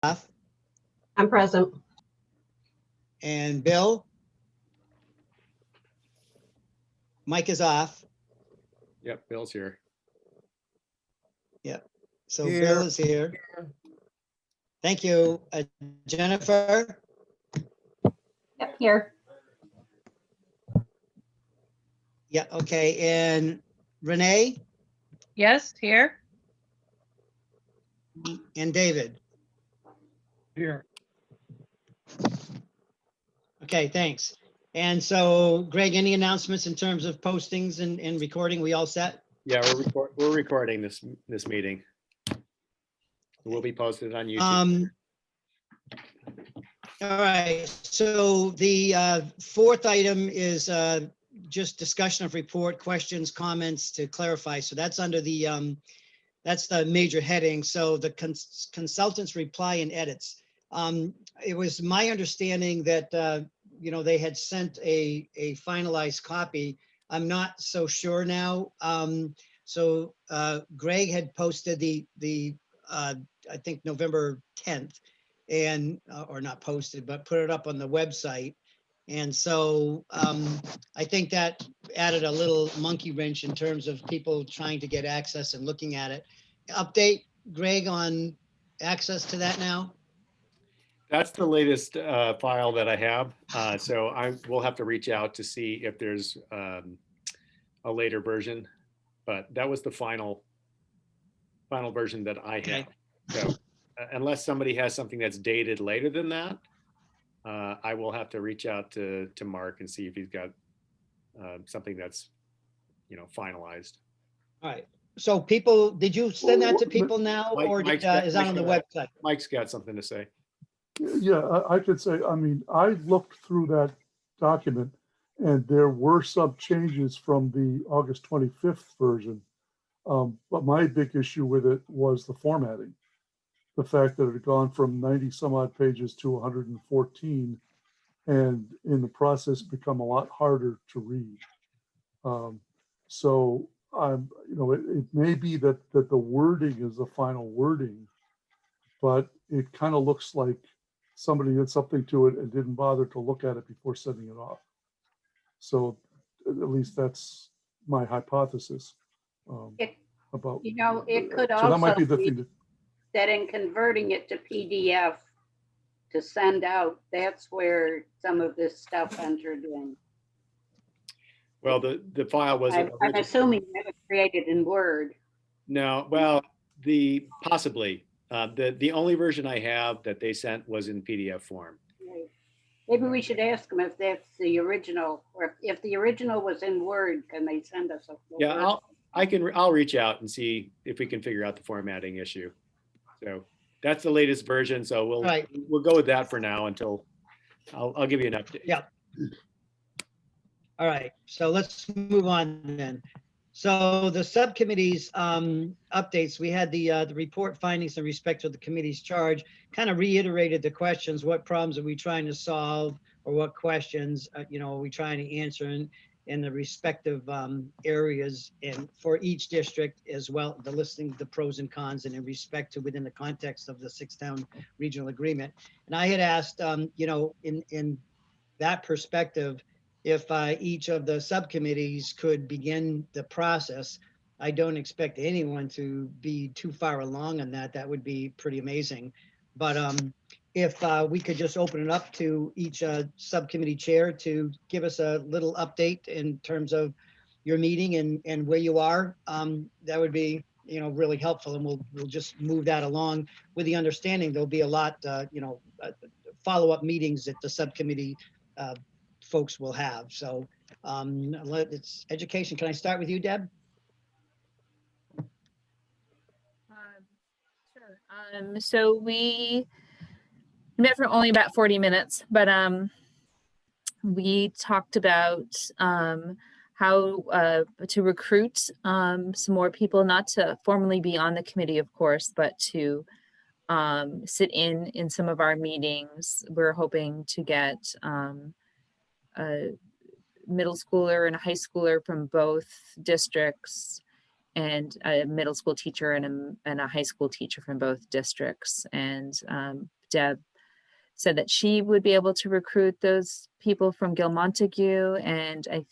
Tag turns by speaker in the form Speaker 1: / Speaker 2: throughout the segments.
Speaker 1: I'm present.
Speaker 2: And Bill? Mike is off.
Speaker 3: Yep, Bill's here.
Speaker 2: So
Speaker 4: Here.
Speaker 2: Bill is here. Thank you. Jennifer?
Speaker 1: Yep, here.
Speaker 2: Yeah, okay. And Renee
Speaker 5: Yes, here.
Speaker 2: and David?
Speaker 4: Here.
Speaker 2: Okay, thanks. And so Greg, any announcements in terms of postings and recording? We all set?
Speaker 3: Yeah, we're recording this meeting. It will be posted on YouTube.
Speaker 2: All right, so the fourth item is just discussion of report, questions, comments to clarify. So that's under the, that's the major heading. So the consultants reply and edits. It was my understanding that, you know, they had sent a finalized copy. I'm not so sure now. So Greg had posted the I think November 10th and, or not posted, but put it up on the website. And so I think that added a little monkey wrench in terms of people trying to get access and looking at it. Update, Greg, on access to that now?
Speaker 3: That's the latest file that I have. So I will have to reach out to see if there's a later version, but that was the final version that I have.
Speaker 2: Okay.
Speaker 3: So unless somebody has something that's dated later than that, I will have to reach out to Mark and see if he's got something that's, you know, finalized.
Speaker 2: All right. So people, did you send that to people now or
Speaker 3: Mike's
Speaker 2: is that on the website?
Speaker 3: Mike's got something to say.
Speaker 6: Yeah, I could say, I mean, I looked through that document and there were some changes from the August 25th version. But my big issue with it was the formatting. The fact that it had gone from 90 some odd pages to 114 and in the process become a lot harder to read. So I'm, you know, it may be that the wording is the final wording, but it kind of looks like somebody did something to it and didn't bother to look at it before sending it off. So at least that's my hypothesis about.
Speaker 1: You know, it could
Speaker 6: So that might
Speaker 1: also
Speaker 6: be the
Speaker 1: be
Speaker 6: thing.
Speaker 1: that in converting it to PDF to send out, that's where some of this stuff entered in.
Speaker 3: Well, the file was.
Speaker 1: I'm assuming that was created in Word.
Speaker 3: No, well, possibly. The only version I have that they sent was in PDF form.
Speaker 1: Maybe we should ask them if that's the original, or if the original was in Word, can they send us a?
Speaker 3: Yeah, I'll reach out and see if we can figure out the formatting issue. So that's the latest version. So we'll go with that for now until I'll give you an update.
Speaker 2: Yeah. All right, so let's move on then. So the subcommittees updates, we had the report findings in respect to the committee's charge, kind of reiterated the questions, what problems are we trying to solve, or what questions, you know, are we trying to answer in the respective areas and for each district as well, the listing the pros and cons and in respect to within the context of the 6-town regional agreement. And I had asked, you know, in that perspective, if each of the subcommittees could begin the process. I don't expect anyone to be too far along on that. That would be pretty amazing. But if we could just open it up to each subcommittee chair to give us a little update in terms of your meeting and where you are, that would be, you know, really helpful. And we'll just move that along with the understanding there'll be a lot, you know, follow-up meetings that the subcommittee folks will have. So it's education. Can I start with you, Deb?
Speaker 5: Sure. So we met for only about 40 minutes, but we talked about how to recruit some more people, not to formally be on the committee, of course, but to sit in some of our meetings. We're hoping to get a middle schooler and a high schooler from both districts and a middle school teacher and a high school teacher from both districts. And Deb said that she would be able to recruit those people from Gil Montague. And I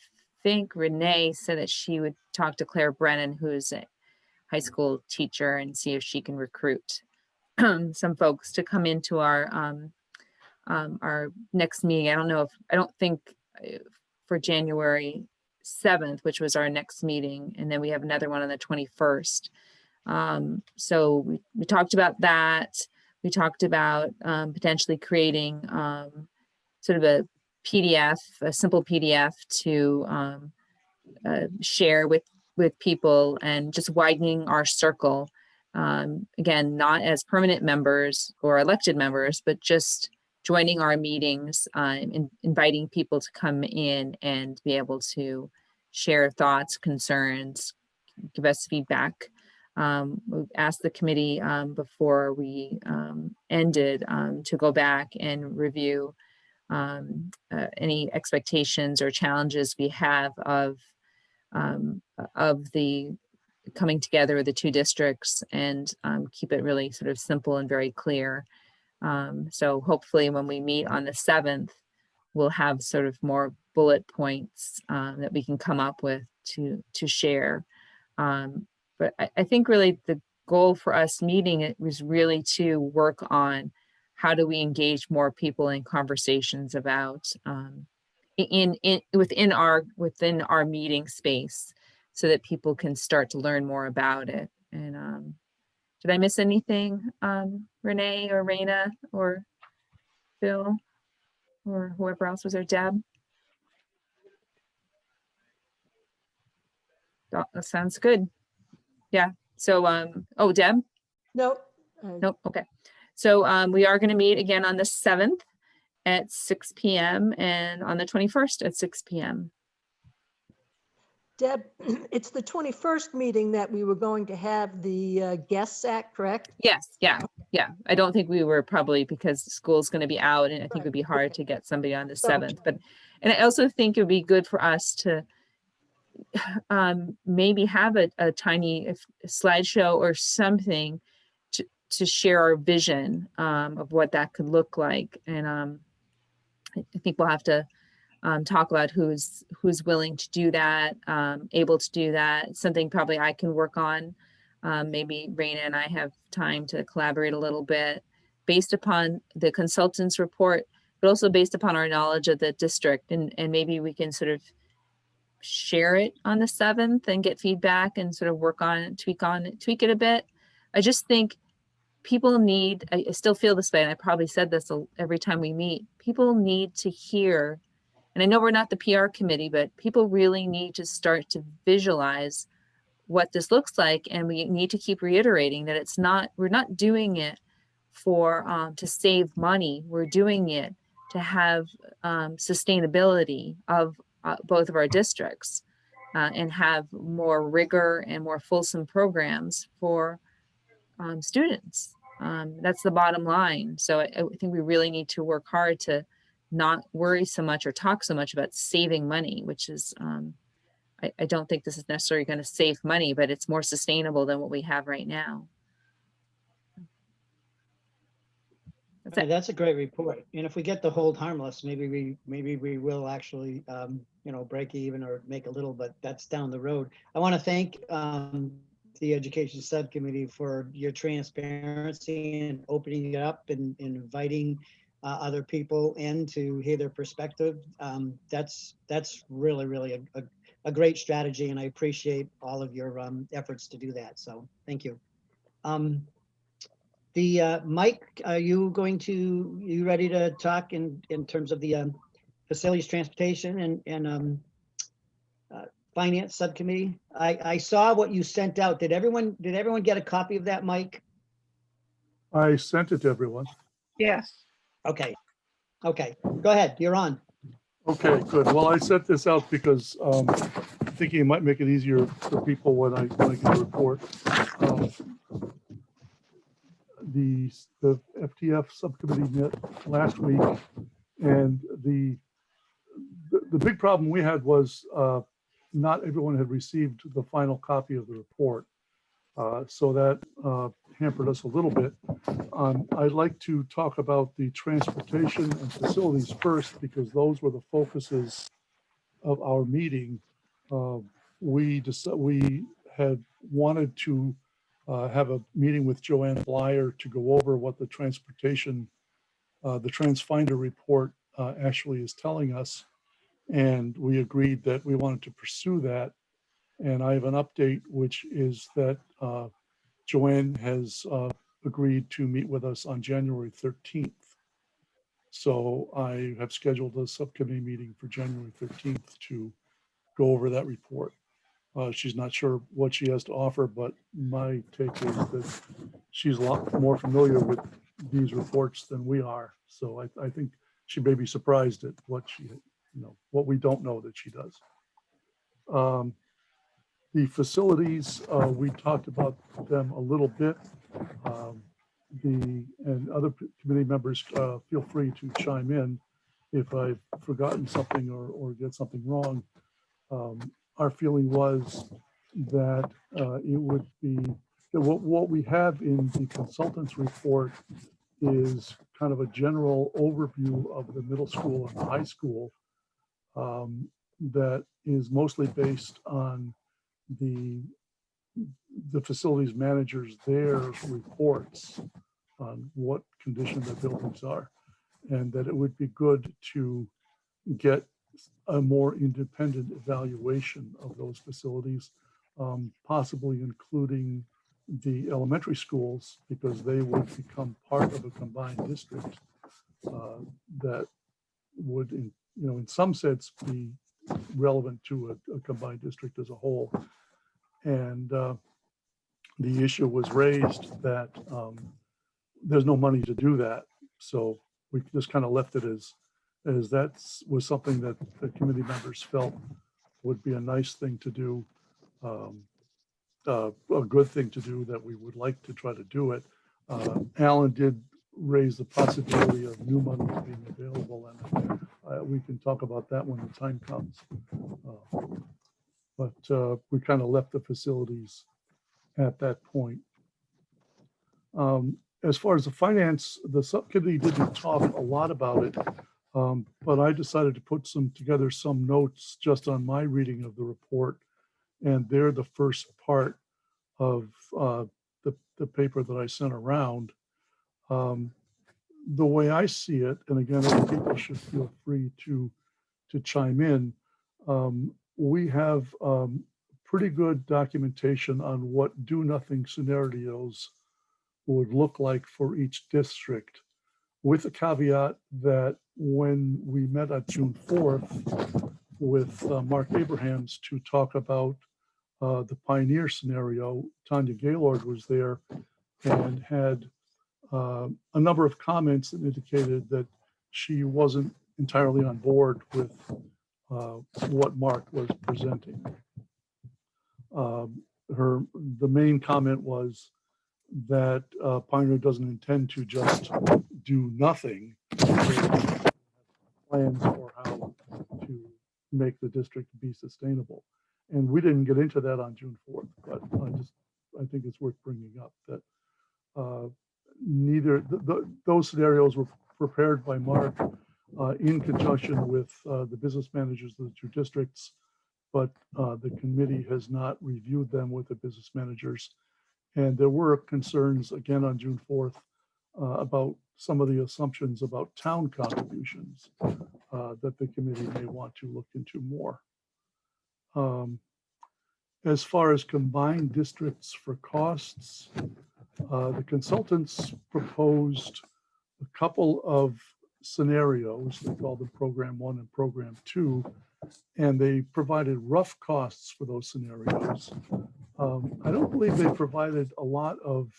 Speaker 5: think Renee said that she would talk to Claire Brennan, who's a high school teacher, and see if she can recruit some folks to come into our next meeting. I don't think for January 7th, which was our next meeting, and then we have another one on the 21st. So we talked about that. We talked about potentially creating sort of a PDF, a simple PDF to share with people, and just widening our circle. Again, not as permanent members or elected members, but just joining our meetings, inviting people to come in and be able to share thoughts, concerns, give us feedback. We asked the committee before we ended to go back and review any expectations or challenges we have of the coming together of the two districts, and keep it really sort of simple and very clear. So hopefully when we meet on the 7th, we'll have sort of more bullet points that we can come up with to share. But I think really the goal for us meeting it was really to work on how do we engage more people in conversations about within our meeting space, so that people can start to learn more about it. And did I miss anything, Renee or Raina or Phil or whoever else was there? Deb? That sounds good. Yeah. So, oh, Deb?
Speaker 7: Nope.
Speaker 5: Nope. Okay. So we are going to meet again on the 7th at 6 p.m. and on the 21st at 6 p.m.
Speaker 7: Deb, it's the 21st meeting that we were going to have the guests at, correct?
Speaker 5: Yes. Yeah. Yeah. I don't think we were, probably because school's going to be out, and I think
Speaker 7: Right,
Speaker 5: it'd be hard
Speaker 7: okay.
Speaker 5: to get somebody on the
Speaker 7: So-
Speaker 5: 7th. But, and I also think it would be good for us to maybe have a tiny slideshow or something to share our vision of what that could look like. And I think we'll have to talk about who's willing to do that, able to do that. It's something probably I can work on. Maybe Raina and I have time to collaborate a little bit based upon the consultant's report, but also based upon our knowledge of the district. And maybe we can sort of share it on the 7th and get feedback and sort of work on it, tweak it a bit. I just think people need, I still feel this way, and I probably said this every time we meet, people need to hear, and I know we're not the PR committee, but people really need to start to visualize what this looks like. And we need to keep reiterating that we're not doing it for to save money. We're doing it to have sustainability of both of our districts and have more rigor and more fulsome programs for students. That's the bottom line. So I think we really need to work hard to not worry so much or talk so much about saving money, which is, I don't think this is necessarily going to save money, but it's more sustainable than what we have right now. That's it.
Speaker 2: That's a great report. And if we get the hold harmless, maybe we will actually, break even or make a little, but that's down the road. I want to thank the Education Subcommittee for your transparency and opening it up and inviting other people in to hear their perspective. That's really a great strategy, and I appreciate all of your efforts to do that. So thank you. Mike, are you ready to talk in terms of the facilities, transportation, and finance subcommittee? I saw what you sent out. Did everyone get a copy of that, Mike?
Speaker 6: I sent it to everyone.
Speaker 1: Yes.
Speaker 2: Okay. Go ahead. You're on.
Speaker 6: Okay, good. Well, I sent this out because thinking it might make it easier for people when I get a report. The FTF subcommittee met last week, and the big problem we had was not everyone had received the final copy of the report. So that hampered us a little bit. I'd like to talk about the transportation and facilities first, because those were the focuses of our meeting. We had wanted to have a meeting with Joanne Blyer to go over what the transportation, the TransFinder report actually is telling us. And we agreed that we wanted to pursue that. And I have an update, which is that Joanne has agreed to meet with us on January 13th. So I have scheduled a subcommittee meeting for January 13th to go over that report. She's not sure what she has to offer, but my take is that she's a lot more familiar with these reports than we are. So I think she may be surprised at what what we don't know that she does. The facilities, we talked about them a little bit. And other committee members, feel free to chime in if I've forgotten something or get something wrong. Our feeling was that it would be, that what we have in the consultant's report is kind of a general overview of the middle school and the high school that is mostly based on the facilities managers, their reports on what condition the buildings are, and that it would be good to get a more independent evaluation of those facilities, possibly including the elementary schools, because they would become part of a combined district that would, in some sense, be relevant to a combined district as a whole. And the issue was raised that there's no money to do that. So we just kind of left it as that was something that the committee members felt would be a nice thing to do, a good thing to do, that we would like to try to do it. Alan did raise the possibility of new money being available, and we can talk about that when the time comes. But we kind of left the facilities at that point. As far as the finance, the subcommittee didn't talk a lot about it, but I decided to put together some notes just on my reading of the report, and they're the first part of the paper that I sent around. The way I see it, and again, other people should feel free to chime in, we have pretty good documentation on what do-nothing scenarios would look like for each district, with the caveat that when we met on June 4th with Mark Abrahams to talk about the Pioneer scenario, Tanya Gaylord was there and had a number of comments that indicated that she wasn't entirely on board with what Mark was presenting. The main comment was that Pioneer doesn't intend to just do nothing, plans for how to make the district be sustainable. And we didn't get into that on June 4th, but I think it's worth bringing up that those scenarios were prepared by Mark in conjunction with the business managers of the two districts, but the committee has not reviewed them with the business managers. And there were concerns again on June 4th about some of the assumptions about town contributions that the committee may want to look into more. As far as combined districts for costs, the consultants proposed a couple of scenarios. They called them Program 1 and Program 2, and they provided rough costs for those scenarios. I don't believe they provided a lot of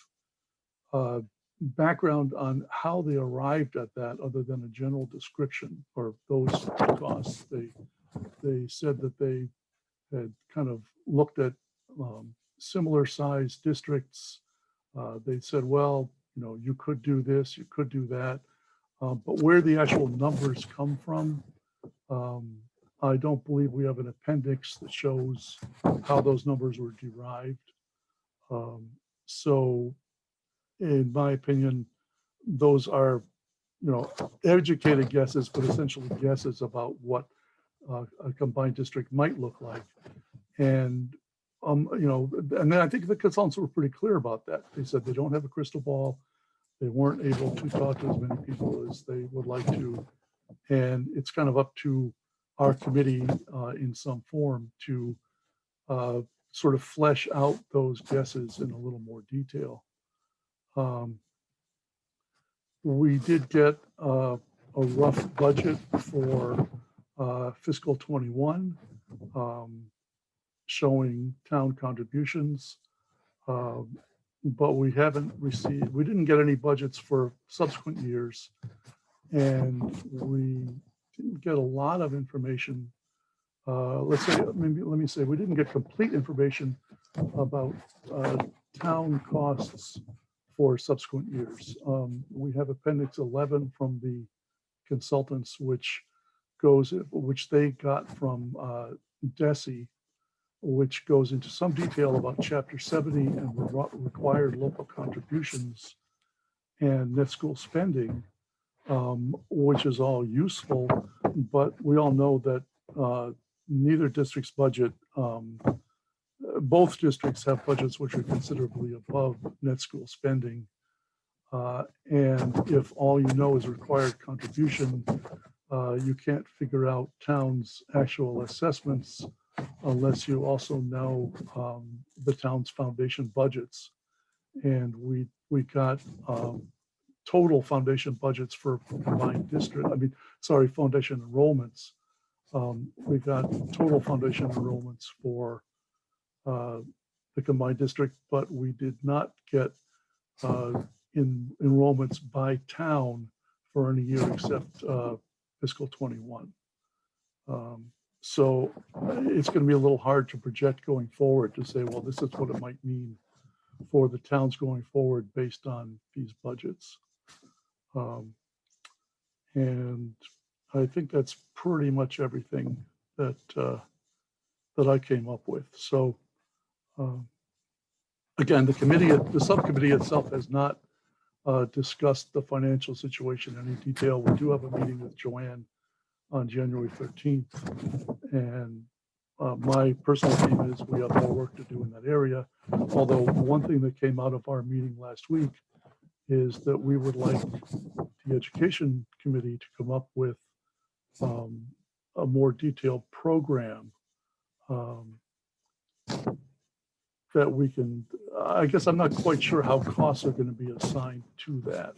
Speaker 6: background on how they arrived at that, other than a general description for those costs. They said that they had kind of looked at similar sized districts. They said, well, you could do this, you could do that. But where the actual numbers come from, I don't believe we have an appendix that shows how those numbers were derived. So in my opinion, those are, educated guesses, but essentially guesses about what a combined district might look like. And, and then I think the consultants were pretty clear about that. They said they don't have a crystal ball. They weren't able to talk to as many people as they would like to. And it's kind of up to our committee in some form to sort of flesh out those guesses in a little more detail. We did get a rough budget for fiscal 21, showing town contributions, but we didn't get any budgets for subsequent years, and we didn't get a lot of information. Let me say, we didn't get complete information about town costs for subsequent years. We have Appendix 11 from the consultants, which they got from DESI, which goes into some detail about Chapter 70 and required local contributions and net school spending, which is all useful, but we all know that neither district's budget, both districts have budgets which are considerably above net school spending. And if all you know is required contribution, you can't figure out towns' actual assessments unless you also know the town's foundation budgets. And we got total foundation budgets for combined district, foundation enrollments. We got total foundation enrollments for the combined district, but we did not get in enrollments by town for any year except fiscal 21. So it's going to be a little hard to project going forward to say, well, this is what it might mean for the towns going forward based on these budgets. And I think that's pretty much everything that that I came up with. So again, the subcommittee itself has not discussed the financial situation in any detail. We do have a meeting with Joanne on January 13th. And my personal opinion is we have more work to do in that area. Although one thing that came out of our meeting last week is that we would like the education committee to come up with a more detailed program that we can, I guess I'm not quite sure how costs are going to be assigned to that.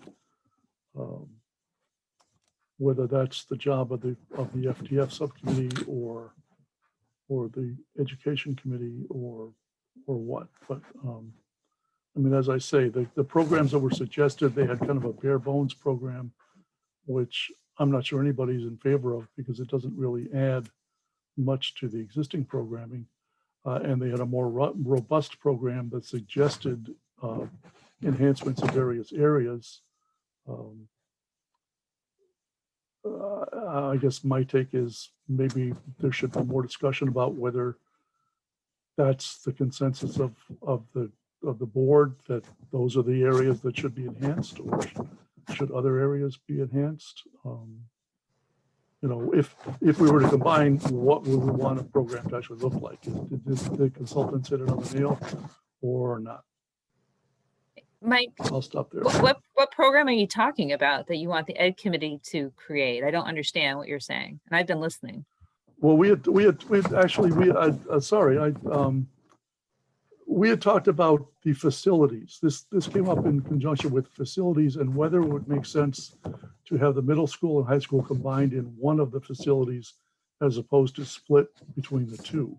Speaker 6: Whether that's the job of the FTF subcommittee or the education committee or what. But I mean, as I say, the programs that were suggested, they had kind of a bare bones program, which I'm not sure anybody's in favor of because it doesn't really add much to the existing programming. And they had a more robust program that suggested enhancements in various areas. I guess my take is maybe there should be more discussion about whether that's the consensus of the board, that those are the areas that should be enhanced, or should other areas be enhanced? If we were to combine, what would we want a program to actually look like? Did the consultants hit it on the nail or not?
Speaker 5: Mike,
Speaker 6: I'll stop there.
Speaker 5: what program are you talking about that you want the ed committee to create? I don't understand what you're saying, and I've been listening.
Speaker 6: Well, we had talked about the facilities. This came up in conjunction with facilities and whether it would make sense to have the middle school and high school combined in one of the facilities as opposed to split between the two.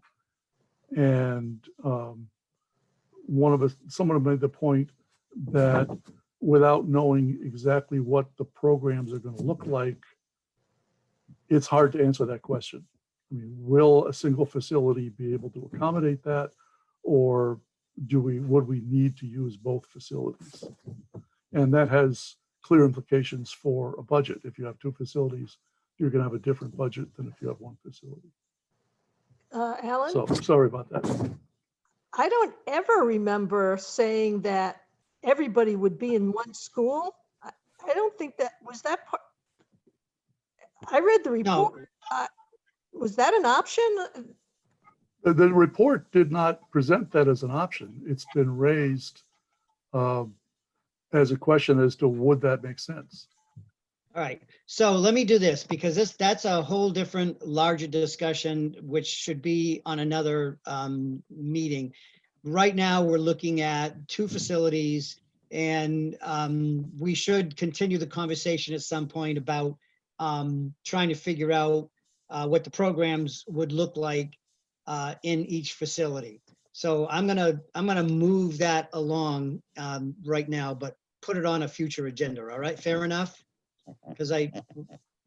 Speaker 6: And someone made the point that without knowing exactly what the programs are going to look like, it's hard to answer that question. I mean, will a single facility be able to accommodate that, or would we need to use both facilities? And that has clear implications for a budget. If you have two facilities, you're gonna have a different budget than if you have one facility.
Speaker 7: Alan?
Speaker 6: So, sorry about that.
Speaker 7: I don't ever remember saying that everybody would be in one school. I don't think that, was that part? I read the
Speaker 2: No,
Speaker 7: report. Was that an option?
Speaker 6: The report did not present that as an option. It's been raised as a question as to would that make sense?
Speaker 2: all right. So let me do this because that's a whole different larger discussion, which should be on another meeting. Right now, we're looking at 2 facilities and we should continue the conversation at some point about trying to figure out what the programs would look like in each facility. So I'm gonna move that along right now, but put it on a future agenda. All right, fair enough? Because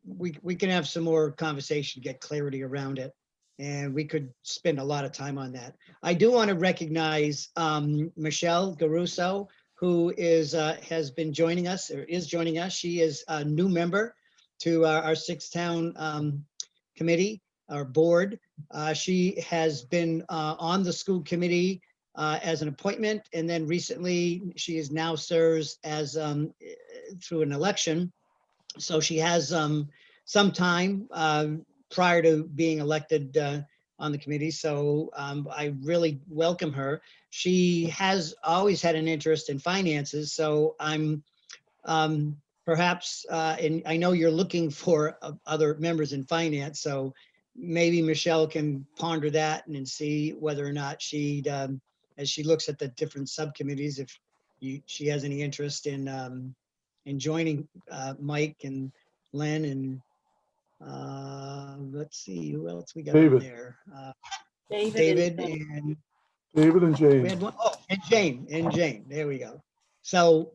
Speaker 2: we can have some more conversation, get clarity around it, and we could spend a lot of time on that. I do want to recognize Michelle Garuso, who has been joining us or is joining us. She is a new member to our 6-town committee, our board. She has been on the school committee as an appointment, and then recently she is now serves as through an election. So she has some time prior to being elected on the committee. So I really welcome her. She has always had an interest in finances. So I'm perhaps, and I know you're looking for other members in finance. So maybe Michelle can ponder that and see whether or not she'd, as she looks at the different subcommittees, if she has any interest in joining Mike and Len and let's see who else we got on
Speaker 6: David.
Speaker 2: there.
Speaker 1: David
Speaker 2: David and
Speaker 6: David and
Speaker 2: we
Speaker 6: Jane.
Speaker 2: had one, oh, and Jane. There we go. So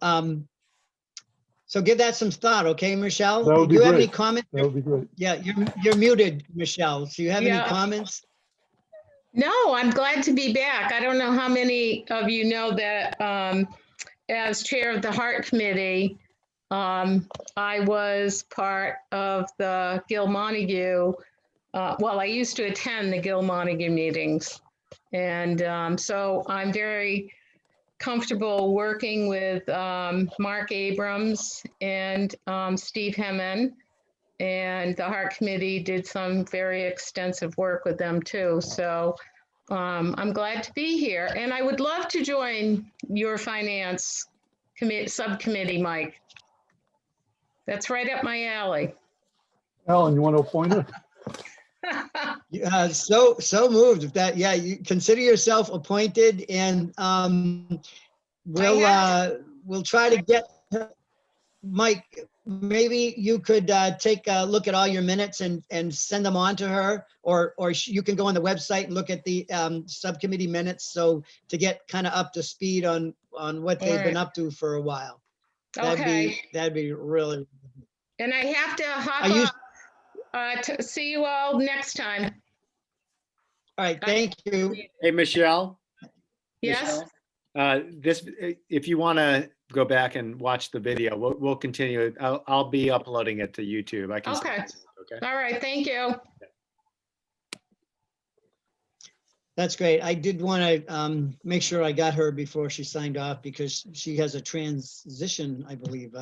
Speaker 2: so give that some thought, okay, Michelle?
Speaker 6: That would
Speaker 2: Do you
Speaker 6: be
Speaker 2: have any
Speaker 6: great.
Speaker 2: comments?
Speaker 6: That would be great.
Speaker 2: Yeah, you're muted, Michelle. So you have any
Speaker 8: Yeah.
Speaker 2: comments?
Speaker 8: No, I'm glad to be back. I don't know how many of you know that as chair of the Heart Committee, I was part of the Gil Montague. Well, I used to attend the Gil Montague meetings. And so I'm very comfortable working with Mark Abrams and Steve Hemmen. And the Heart Committee did some very extensive work with them too. So I'm glad to be here. And I would love to join your finance subcommittee, Mike. That's right up my alley.
Speaker 6: Alan, you want to appoint her?
Speaker 2: So moved with that. Yeah, you consider yourself appointed and we'll try to get Mike, maybe you could take a look at all your minutes and send them on to her, or you can go on the website and look at the subcommittee minutes. So to get kind of up to speed on what they've been up to for a while.
Speaker 8: Okay.
Speaker 2: That'd be really.
Speaker 8: And I have to hop
Speaker 2: Are you-
Speaker 8: off. To see you all next time.
Speaker 2: All right, thank you.
Speaker 3: Hey, Michelle.
Speaker 8: Yes.
Speaker 3: If you want to go back and watch the video, we'll continue. I'll be uploading it to YouTube. I can.
Speaker 8: Okay.
Speaker 3: send it, okay.
Speaker 8: All right. Thank you.
Speaker 2: That's great. I did want to make sure I got her before she signed off because she has a transition, I believe,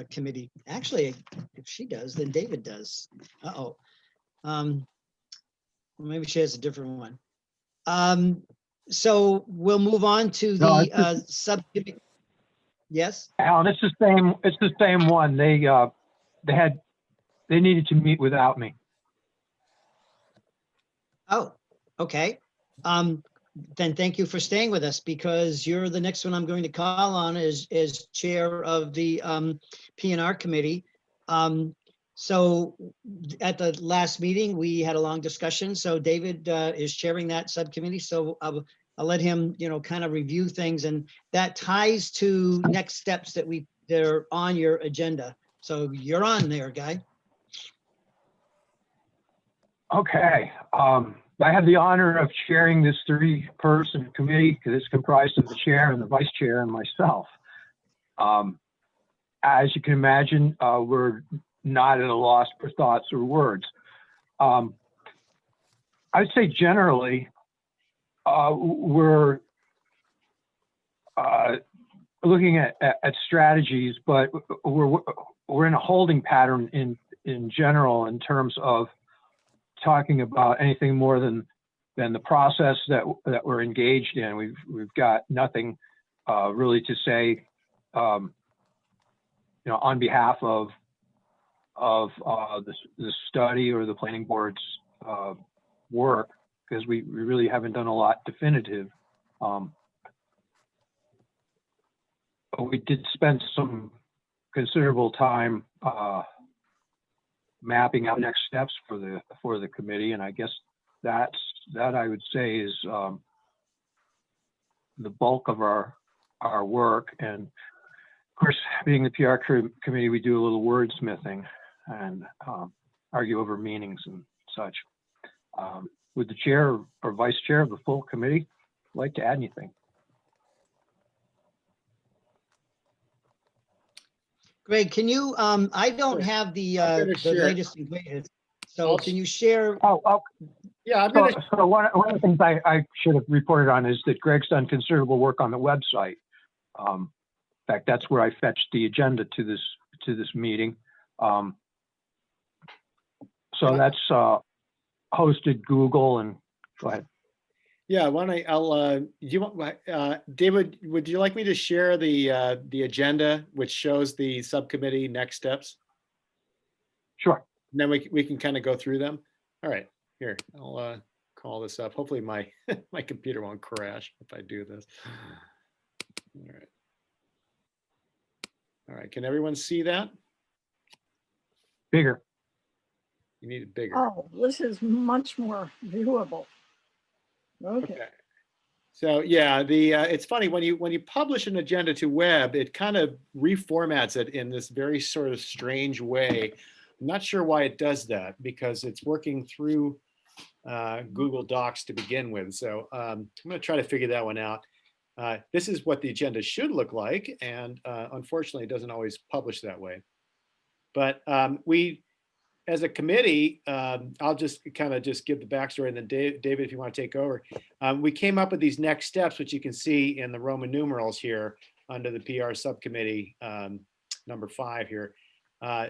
Speaker 2: committee. Actually, if she does, then David does. Uh-oh. Maybe she has a different one. So we'll move on to
Speaker 4: No,
Speaker 2: the subcommittee. Yes?
Speaker 4: Alan, it's the same one. They needed to meet without me.
Speaker 2: Oh, okay. Then thank you for staying with us because you're the next one I'm going to call on as chair of the P&R committee. So at the last meeting, we had a long discussion. So David is chairing that subcommittee. So I'll let him, kind of review things, and that ties to next steps that are on your agenda. So you're on there, Guy.
Speaker 4: Okay. I have the honor of chairing this 3-person committee because it's comprised of the chair and the vice chair and myself. As you can imagine, we're not at a loss for thoughts or words. I'd say generally, we're looking at strategies, but we're in a holding pattern in general in terms of talking about anything more than the process that we're engaged in. We've got nothing really to say, on behalf of the study or the planning board's work, because we really haven't done a lot definitive. But we did spend some considerable time mapping out next steps for the committee, and I guess that I would say is the bulk of our work. And of course, being the PR committee, we do a little wordsmithing and argue over meanings and such. Would the chair or vice chair of the full committee like to add anything?
Speaker 2: Greg, can you, I don't have the
Speaker 3: share.
Speaker 2: latest and greatest. So can you share?
Speaker 3: Yeah, I'm gonna.
Speaker 4: So one of the things I should have reported on is that Greg's done considerable work on the website. In fact, that's where I fetched the agenda to this meeting. So that's hosted Google, and go ahead.
Speaker 3: Yeah, David, would you like me to share the agenda, which shows the subcommittee next steps?
Speaker 4: Sure.
Speaker 3: And then we can kind of go through them. All right, here, I'll call this up. Hopefully my my computer won't crash if I do this. All right. All right, can everyone see that?
Speaker 4: Bigger.
Speaker 3: You need it bigger.
Speaker 9: Oh, this is much more viewable. Okay.
Speaker 3: So yeah, it's funny when you publish an agenda to web, it kind of reformats it in this very sort of strange way. I'm not sure why it does that, because it's working through Google Docs to begin with. So I'm going to try to figure that one out. This is what the agenda should look like, and unfortunately, it doesn't always publish that way. But we, as a committee, I'll just kind of give the backstory, and then David, if you want to take over. We came up with these next steps, which you can see in the Roman numerals here under the PR subcommittee, number 5 here.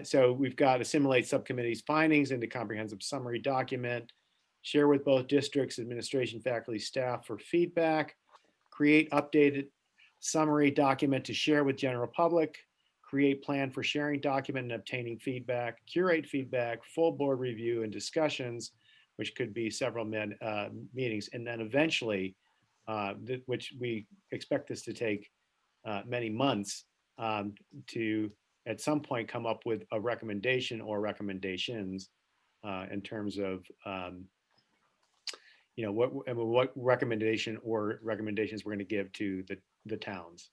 Speaker 3: So we've got assimilate subcommittee's findings into comprehensive summary document, share with both districts, administration, faculty, staff for feedback, create updated summary document to share with general public, create plan for sharing document and obtaining feedback, curate feedback, full board review and discussions, which could be several meetings, and then eventually, which we expect this to take many months, to at some point come up with a recommendation or recommendations in terms of what recommendation or recommendations we're going to give to the towns.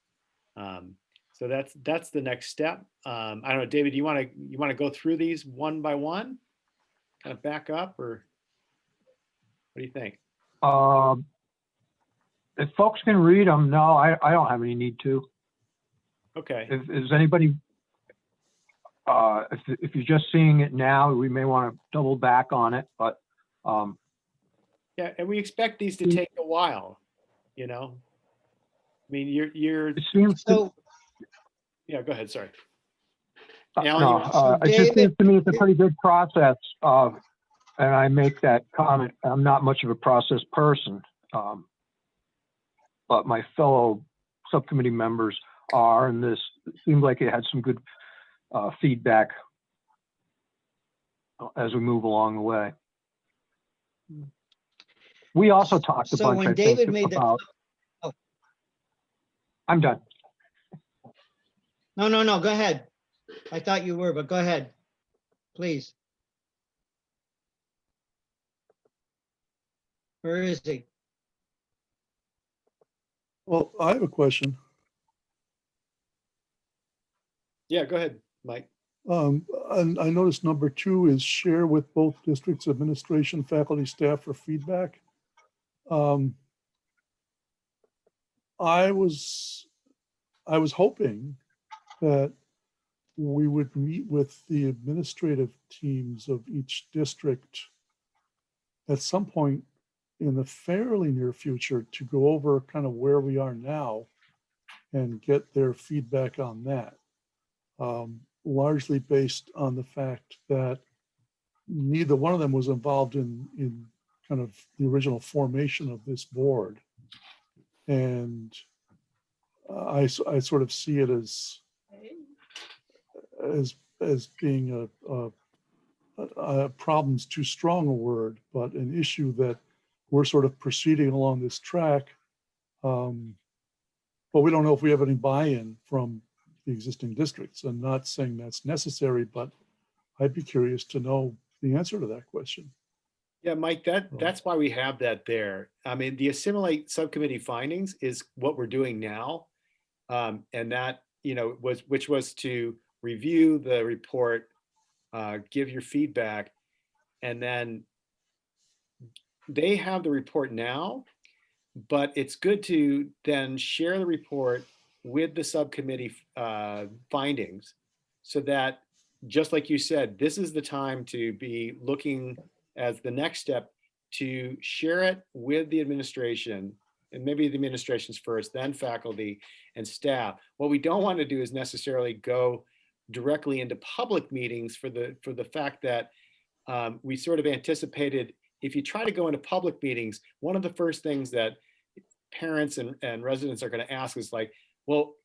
Speaker 3: So that's the next step. I don't know, David, you want to go through these one by one, kind of back up, or what do you think?
Speaker 4: If folks can read them, no, I don't have any need to.
Speaker 3: Okay.
Speaker 4: Is anybody, if you're just seeing it now, we may want to double back on it, but.
Speaker 3: Yeah, and we expect these to take a while, I mean, you're.
Speaker 4: It seems
Speaker 2: So,
Speaker 3: yeah, go ahead, sorry.
Speaker 4: No, it just seems to me it's a pretty good process, and I make that comment. I'm not much of a process person, but my fellow subcommittee members are, and this seemed like it had some good feedback as we move along the way. We also talked a
Speaker 2: so
Speaker 4: bunch,
Speaker 2: when
Speaker 4: I
Speaker 2: David
Speaker 4: think,
Speaker 2: made
Speaker 4: about.
Speaker 2: Oh.
Speaker 4: I'm done.
Speaker 2: No, go ahead. I thought you were, but go ahead, please. Where is he?
Speaker 6: Well, I have a question.
Speaker 3: Yeah, go ahead, Mike.
Speaker 6: And I noticed number 2 is share with both districts, administration, faculty, staff for feedback. I was hoping that we would meet with the administrative teams of each district at some point in the fairly near future to go over kind of where we are now and get their feedback on that. Largely based on the fact that neither one of them was involved in kind of the original formation of this board. And I sort of see it as being a problem's too strong a word, but an issue that we're sort of proceeding along this track. But we don't know if we have any buy-in from the existing districts. I'm not saying that's necessary, but I'd be curious to know the answer to that question.
Speaker 3: Yeah, Mike, that's why we have that there. I mean, the Assimilate subcommittee findings is what we're doing now. And that, which was to review the report, give your feedback, and then they have the report now, but it's good to then share the report with the subcommittee findings so that, just like you said, this is the time to be looking as the next step to share it with the administration, and maybe the administration's first, then faculty and staff. What we don't want to do is necessarily go directly into public meetings for the fact that we sort of anticipated if you try to go into public meetings, one of the first things that parents and residents are going to ask is like, well,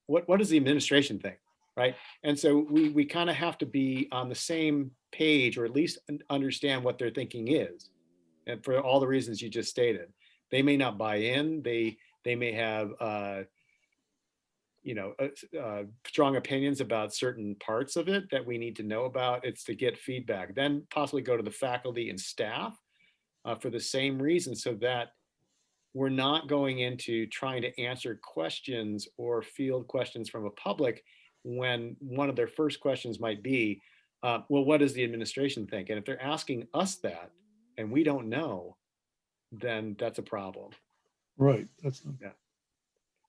Speaker 3: what does the administration think, right? And so we kind of have to be on the same page, or at least understand what their thinking is. And for all the reasons you just stated, they may not buy in. They may have strong opinions about certain parts of it that we need to know about. It's to get feedback, then possibly go to the faculty and staff for the same reason, so that we're not going into trying to answer questions or field questions from a public when one of their first questions might be, well, what does the administration think? And if they're asking us that and we don't know, then that's a problem.
Speaker 6: Right. That's
Speaker 3: yeah.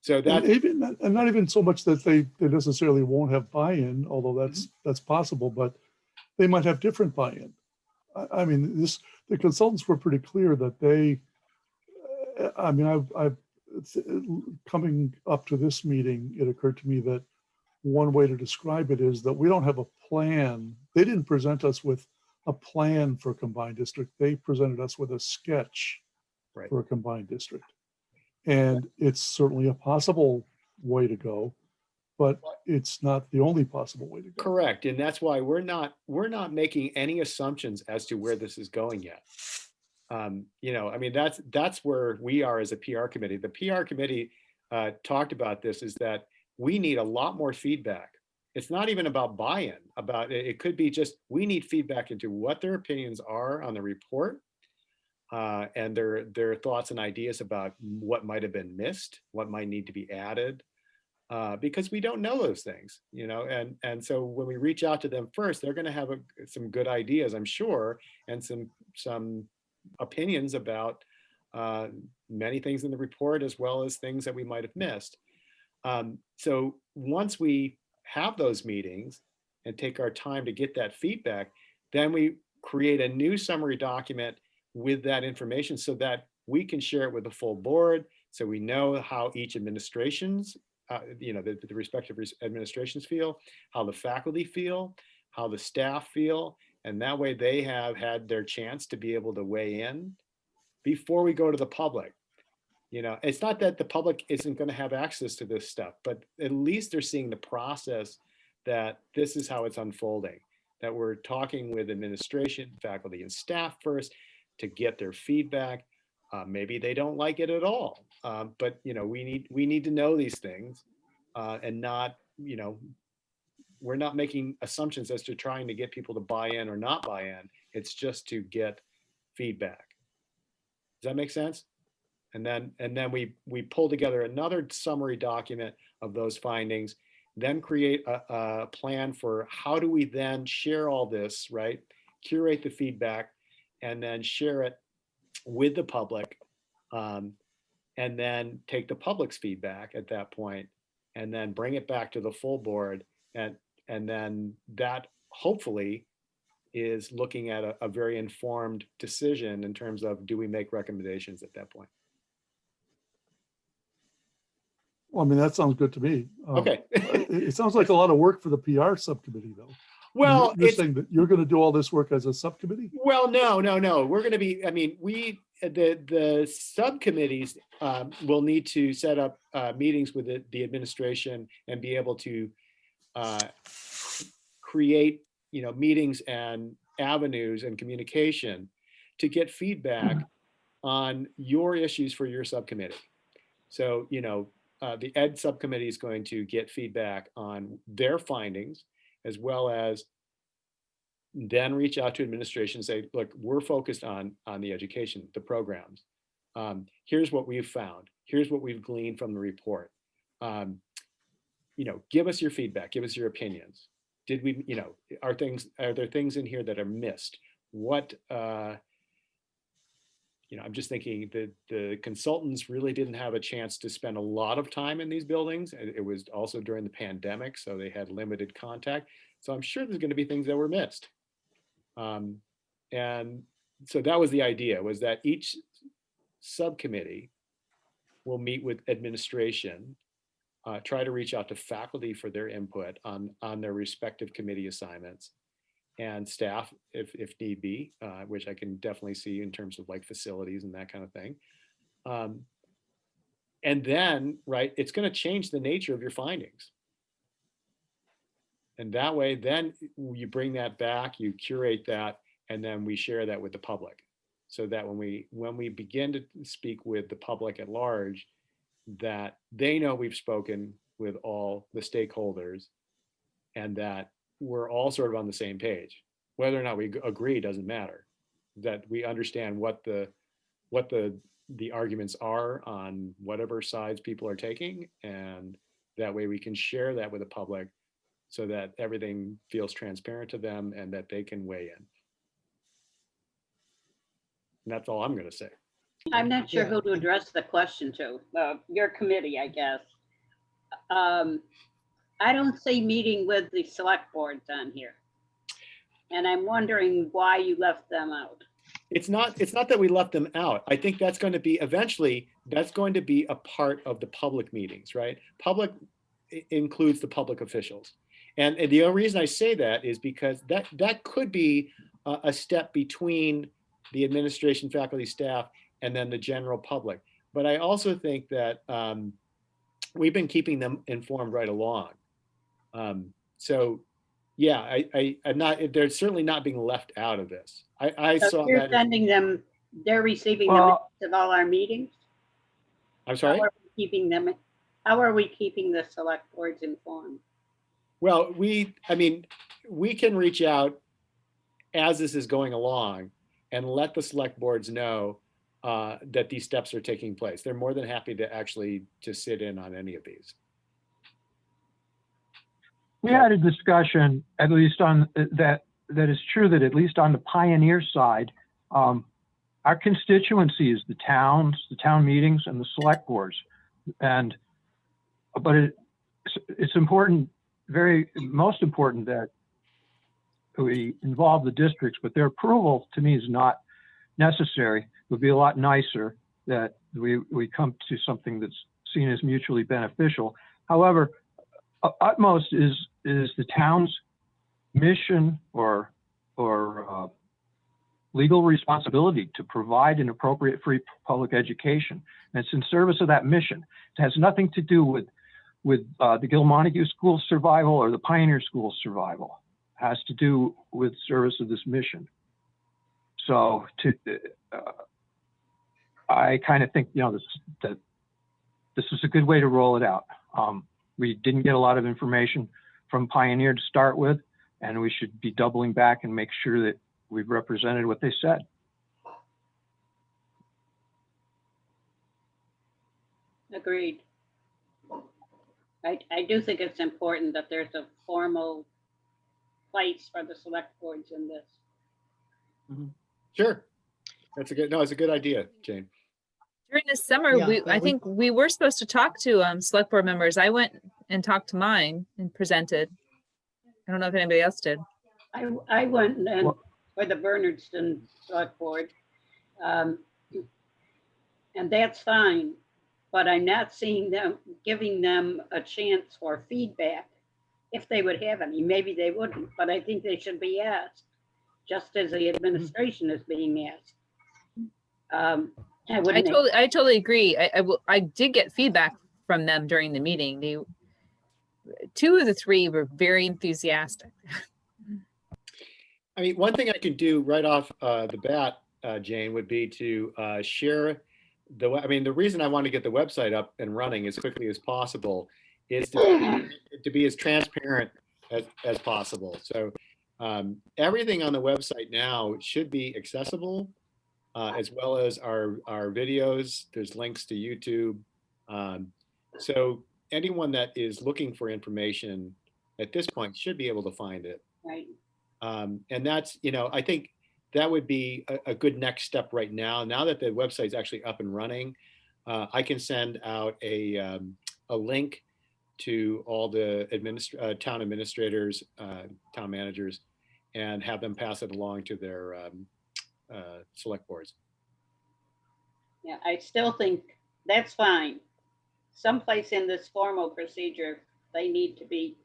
Speaker 3: So
Speaker 6: that, and not even so much that they necessarily won't have buy-in, although that's possible, but they might have different buy-in. I mean, the consultants were pretty clear that they, I mean, coming up to this meeting, it occurred to me that one way to describe it is that we don't have a plan. They didn't present us with a plan for a combined district. They presented us with a sketch for a combined district. And it's certainly a possible way to go, but it's not the only possible way to go.
Speaker 3: Correct. And that's why we're not making any assumptions as to where this is going yet. I mean, that's where we are as a PR committee. The PR committee talked about this, is that we need a lot more feedback. It's not even about buy-in. It could be just, we need feedback into what their opinions are on the report, and their thoughts and ideas about what might have been missed, what might need to be added, because we don't know those things, and so when we reach out to them first, they're going to have some good ideas, I'm sure, and some opinions about many things in the report, as well as things that we might have missed. So once we have those meetings and take our time to get that feedback, then we create a new summary document with that information so that we can share it with the full board, so we know how each administration's, the respective administrations feel, how the faculty feel, how the staff feel, and that way they have had their chance to be able to weigh in before we go to the public. It's not that the public isn't going to have access to this stuff, but at least they're seeing the process, that this is how it's unfolding, that we're talking with administration, faculty, and staff first to get their feedback. Maybe they don't like it at all, but we need to know these things, and not, we're not making assumptions as to trying to get people to buy in or not buy in. It's just to get feedback. Does that make sense? And then we pull together another summary document of those findings, then create a plan for how do we then share all this, right? Curate the feedback, and then share it with the public, and then take the public's feedback at that point, and then bring it back to the full board and And then that hopefully is looking at a very informed decision in terms of, do we make recommendations at that point?
Speaker 6: Well, I mean, that sounds good to me.
Speaker 3: Okay.
Speaker 6: It sounds like a lot of work for the PR subcommittee, though.
Speaker 3: Well,
Speaker 6: You're
Speaker 3: it's,
Speaker 6: saying that you're going to do all this work as a subcommittee?
Speaker 3: well, no. We're going to be, I mean, the subcommittees will need to set up meetings with the administration and be able to create, meetings and avenues and communication to get feedback on your issues for your subcommittee. So, the Ed subcommittee is going to get feedback on their findings, as well as then reach out to administration and say, look, we're focused on the education, the programs. Here's what we've found. Here's what we've gleaned from the report. Give us your feedback, give us your opinions. Did we, are there things in here that are missed? What, I'm just thinking that the consultants really didn't have a chance to spend a lot of time in these buildings. It was also during the pandemic, so they had limited contact. So I'm sure there's going to be things that were missed. And so that was the idea, was that each subcommittee will meet with administration, try to reach out to faculty for their input on their respective committee assignments, and staff if need be, which I can definitely see in terms of like facilities and that kind of thing. And then, right, it's going to change the nature of your findings. And that way, then you bring that back, you curate that, and then we share that with the public. So that when we begin to speak with the public at large, that they know we've spoken with all the stakeholders and that we're all sort of on the same page. Whether or not we agree doesn't matter. That we understand what the arguments are on whatever sides people are taking, and that way we can share that with the public so that everything feels transparent to them and that they can weigh in. And that's all I'm going to say.
Speaker 1: I'm not sure
Speaker 2: Yeah.
Speaker 1: who to address the question to. Your committee, I guess. I don't see meeting with the select boards on here. And I'm wondering why you left them out.
Speaker 3: It's not that we left them out. I think that's going to be eventually, that's going to be a part of the public meetings, right? Public includes the public officials. And the only reason I say that is because that could be a step between the administration, faculty, staff, and then the general public. But I also think that we've been keeping them informed right along. So yeah, I'm not, they're certainly not being left out of this. I
Speaker 1: So
Speaker 3: saw
Speaker 1: you're
Speaker 3: that.
Speaker 1: sending them, they're receiving the
Speaker 4: Well-
Speaker 1: minutes of all our meetings?
Speaker 3: I'm sorry?
Speaker 1: How are we keeping the select boards informed?
Speaker 3: Well, we can reach out as this is going along and let the select boards know that these steps are taking place. They're more than happy to actually to sit in on any of these.
Speaker 4: We had a discussion, at least on that is true, that at least on the Pioneer side, our constituency is the towns, the town meetings, and the select boards. But it's important, most important, that we involve the districts, but their approval to me is not necessary. It would be a lot nicer that we come to something that's seen as mutually beneficial. However, utmost is the town's mission or legal responsibility to provide an appropriate free public education. And it's in service of that mission. It has nothing to do with the Gil Montague School's survival or the Pioneer School's survival. It has to do with service of this mission. So I kind of think, that this is a good way to roll it out. We didn't get a lot of information from Pioneer to start with, and we should be doubling back and make sure that we've represented what they said.
Speaker 1: Agreed. I do think it's important that there's a formal place for the select boards in this.
Speaker 3: Sure. It's a good idea, Jane.
Speaker 5: During the summer,
Speaker 2: Yeah,
Speaker 5: I think we were supposed to talk to select board members. I went and talked to mine and presented. I don't know if anybody else did.
Speaker 1: I went and
Speaker 4: Well-
Speaker 1: for the Bernardston Select Board. Um, And that's fine, but I'm not seeing them, giving them a chance for feedback. If they would have any, maybe they wouldn't, but I think they should be asked, just as the administration is being asked. I wouldn't.
Speaker 5: I totally agree. I did get feedback from them during the meeting. Two of the three were very enthusiastic.
Speaker 3: I mean, one thing I could do right off the bat, Jane, would be to share I mean, the reason I want to get the website up and running as quickly as possible is to be as transparent as possible. So everything on the website now should be accessible, as well as our videos. There's links to YouTube. So anyone that is looking for information at this point should be able to find it.
Speaker 1: Right.
Speaker 3: And that's, I think that would be a good next step right now. Now that the website's actually up and running, I can send out a link to all the town administrators, town managers, and have them pass it along to their select boards.
Speaker 1: Yeah, I still think that's fine. Someplace in this formal procedure, they need to be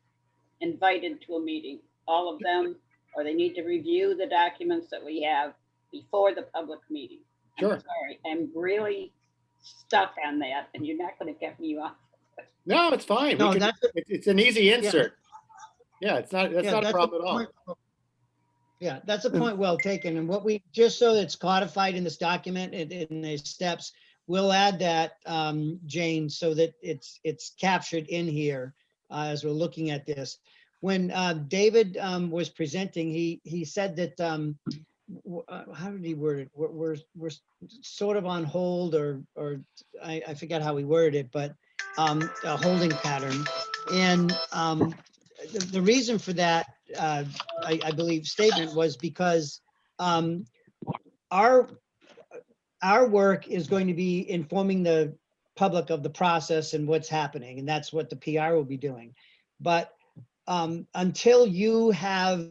Speaker 1: invited to a meeting, all of them, or they need to review the documents that we have before the public meeting.
Speaker 3: Sure.
Speaker 1: I'm sorry, I'm really stuck on that, and you're not going to get me off.
Speaker 3: No, it's fine.
Speaker 2: No,
Speaker 3: It's an easy insert. Yeah, that's not a problem at all.
Speaker 2: Yeah, that's a point well taken. And what we, just so it's codified in this document and in the steps, we'll add that, Jane, so that it's captured in here as we're looking at this. When David was presenting, he said that, how did he word it? We're sort of on hold, or I forget how he worded it, but a holding pattern. And the reason for that, I believe, statement was because our work is going to be informing the public of the process and what's happening, and that's what the PR will be doing. But until you have,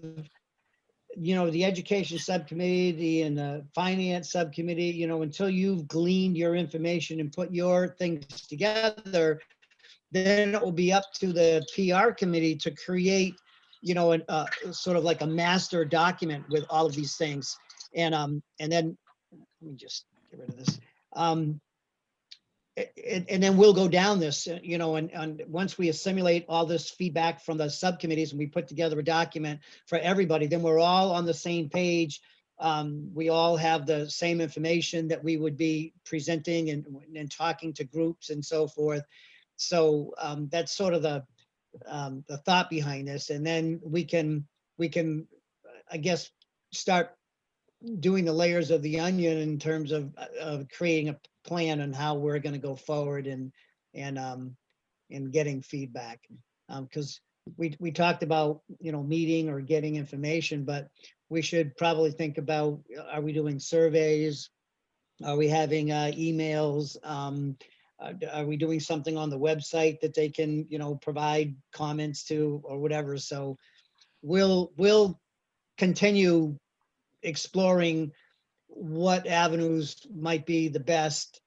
Speaker 2: the education subcommittee and the finance subcommittee, until you've gleaned your information and put your things together, then it will be up to the PR committee to create, sort of like a master document with all of these things. And then, let me just get rid of this. And then we'll go down this, and once we assimilate all this feedback from the subcommittees and we put together a document for everybody, then we're all on the same page. We all have the same information that we would be presenting and talking to groups and so forth. So that's sort of the thought behind this. And then we can, I guess, start doing the layers of the onion in terms of creating a plan on how we're going to go forward and getting feedback. Because we talked about, meeting or getting information, but we should probably think about, are we doing surveys? Are we having emails? Are we doing something on the website that they can, provide comments to or whatever? So we'll continue exploring what avenues might be the best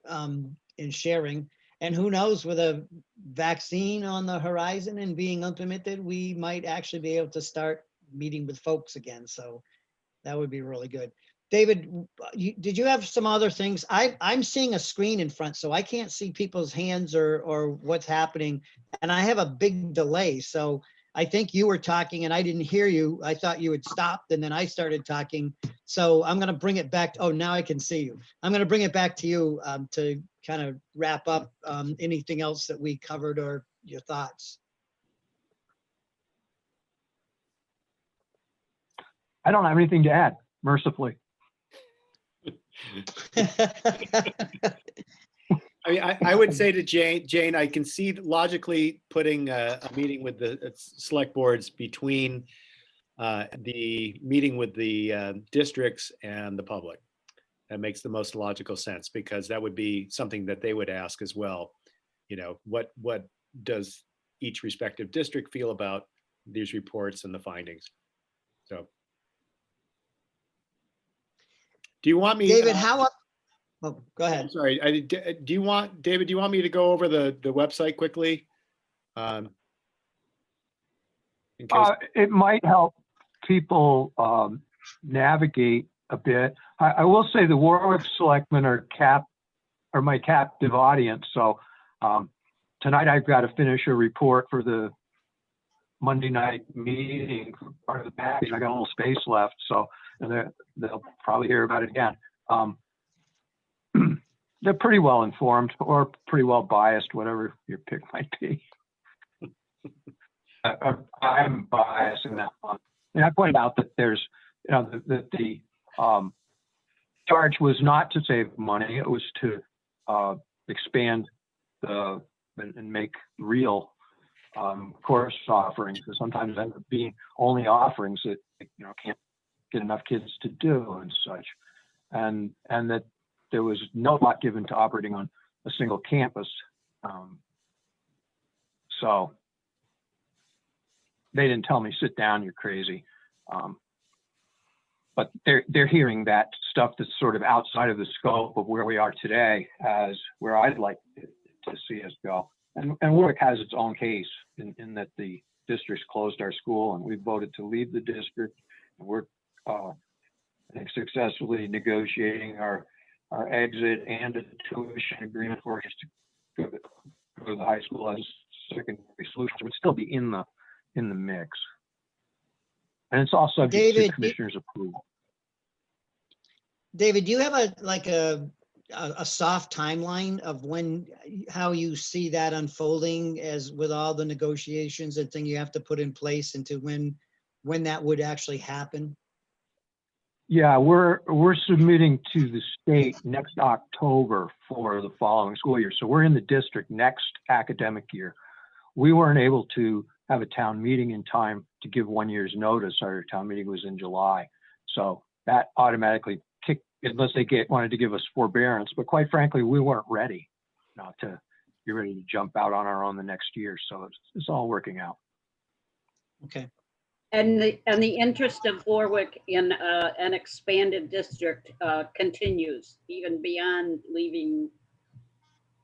Speaker 2: in sharing. And who knows, with a vaccine on the horizon and being implemented, we might actually be able to start meeting with folks again. So that would be really good. David, did you have some other things? I'm seeing a screen in front, so I can't see people's hands or what's happening. And I have a big delay. So I think you were talking and I didn't hear you. I thought you had stopped and then I started talking. So I'm going to bring it back. Oh, now I can see you. I'm going to bring it back to you to kind of wrap up anything else that we covered or your thoughts.
Speaker 4: I don't have anything to add, mercifully.
Speaker 3: I mean, I would say to Jane, I can see logically putting a meeting with the select boards between the meeting with the districts and the public. That makes the most logical sense, because that would be something that they would ask as well. What does each respective district feel about these reports and the findings. So. Do you want me?
Speaker 2: David, how up? Oh, go
Speaker 3: I'm
Speaker 2: ahead.
Speaker 3: sorry. Do you want, David, do you want me to go over the website quickly? In case.
Speaker 4: It might help people navigate a bit. I will say the Warwick Selectmen are my captive audience. So tonight I've got to finish a report for the Monday night meeting, part of the package. I got a little space left, so they'll probably hear about it again. They're pretty well informed or pretty well biased, whatever your pick might be. I'm biased in that one. And I pointed out that there's, that the charge was not to save money; it was to expand and make real course offerings. And sometimes end up being only offerings that can't get enough kids to do and such, and that there was no thought given to operating on a single campus. So they didn't tell me, sit down, you're crazy. But they're hearing that stuff that's sort of outside of the scope of where we are today as where I'd like to see us go. And Warwick has its own case in that the district's closed our school and we voted to leave the district. And we're I think successfully negotiating our exit and a tuition agreement for us to go to the high school as a secondary solution. It would still be in the mix. And it's all subject
Speaker 2: David,
Speaker 4: to commissioner's approval.
Speaker 2: David, do you have a soft timeline of how you see that unfolding as with all the negotiations and thing you have to put in place into when that would actually happen?
Speaker 4: Yeah, we're submitting to the state next October for the following school year. So we're in the district next academic year. We weren't able to have a town meeting in time to give 1 year's notice. Our town meeting was in July. So that automatically kicked, unless they wanted to give us forbearance. But quite frankly, we weren't ready to be ready to jump out on our own the next year. So it's all working out.
Speaker 2: Okay.
Speaker 1: And the interest of Warwick in an expanded district continues even beyond leaving